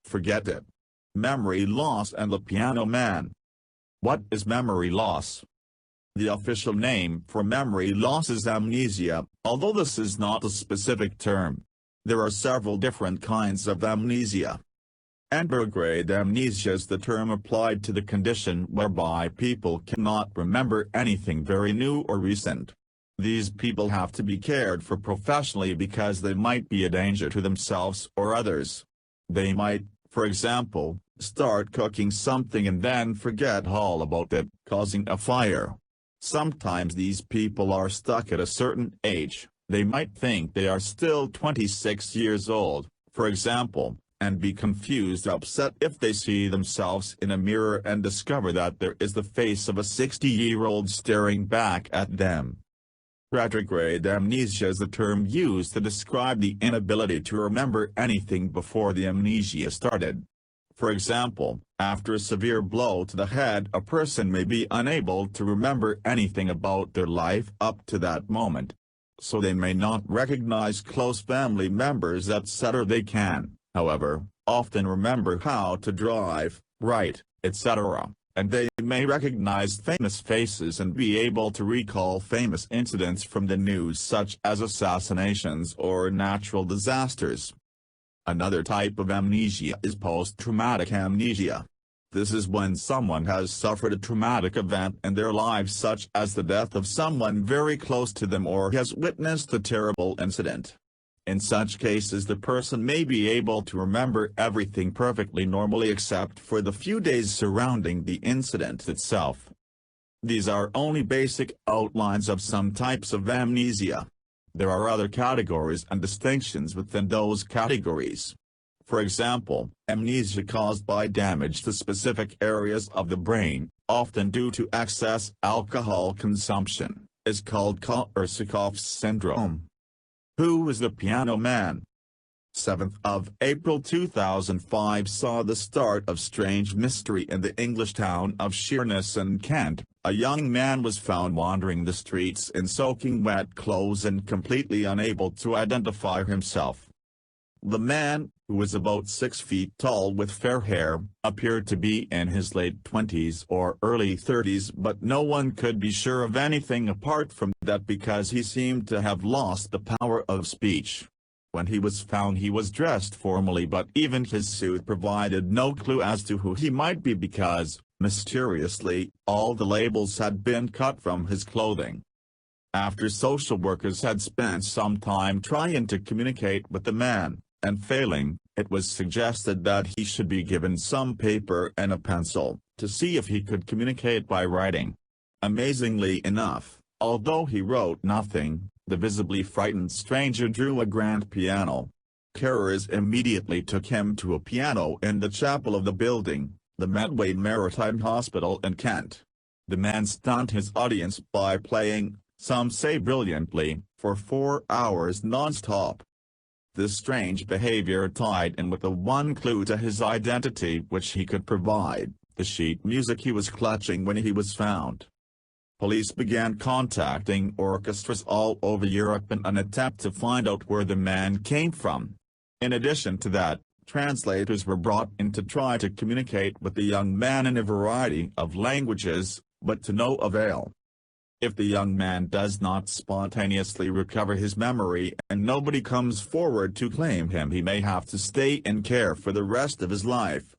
Forget it. Memory loss and the Piano Man. What is memory loss? The official name for memory loss is amnesia, although this is not a specific term. There are several different kinds of amnesia. Anterograde amnesia is the term applied to the condition whereby people cannot remember anything very new or recent. These people have to be cared for professionally because they might be a danger to themselves or others. They might, for example, start cooking something and then forget all about it, causing a fire. Sometimes these people are stuck at a certain age. They might think they are still 26 years old, for example, and be confused or upset if they see themselves in a mirror and discover that there is the face of a 60-year-old staring back at them. Retrograde amnesia is the term used to describe the inability to remember anything before the amnesia started. For example, after a severe blow to the head, a person may be unable to remember anything about their life up to that moment. So they may not recognize close family members, etc. They can, however, often remember how to drive, write, etc., and they may recognize famous faces and be able to recall famous incidents from the news such as assassinations or natural disasters. Another type of amnesia is post-traumatic amnesia. This is when someone has suffered a traumatic event in their lives such as the death of someone very close to them or has witnessed a terrible incident. In such cases the person may be able to remember everything perfectly normally except for the few days surrounding the incident itself. These are only basic outlines of some types of amnesia. There are other categories and distinctions within those categories. For example, amnesia caused by damage to specific areas of the brain, often due to excess alcohol consumption, is called Korsakoff's syndrome. Who is the Piano Man? 7th of April 2005 saw the start of strange mystery in the English town of Sheerness in Kent. A young man was found wandering the streets in soaking wet clothes and completely unable to identify himself. The man, who was about 6 feet tall with fair hair, appeared to be in his late 20s or early 30s, but no one could be sure of anything apart from that because he seemed to have lost the power of speech. When he was found he was dressed formally, but even his suit provided no clue as to who he might be because, mysteriously, all the labels had been cut from his clothing. After social workers had spent some time trying to communicate with the man, and failing, it was suggested that he should be given some paper and a pencil, to see if he could communicate by writing. Amazingly enough, although he wrote nothing, the visibly frightened stranger drew a grand piano. Carers immediately took him to a piano in the chapel of the building, the Medway Maritime Hospital in Kent. The man stunned his audience by playing, some say brilliantly, for 4 hours non-stop. This strange behavior tied in with the one clue to his identity which he could provide, the sheet music he was clutching when he was found. Police began contacting orchestras all over Europe in an attempt to find out where the man came from. In addition to that, translators were brought in to try to communicate with the young man in a variety of languages, but to no avail. If the young man does not spontaneously recover his memory and nobody comes forward to claim him, he may have to stay in care for the rest of his life.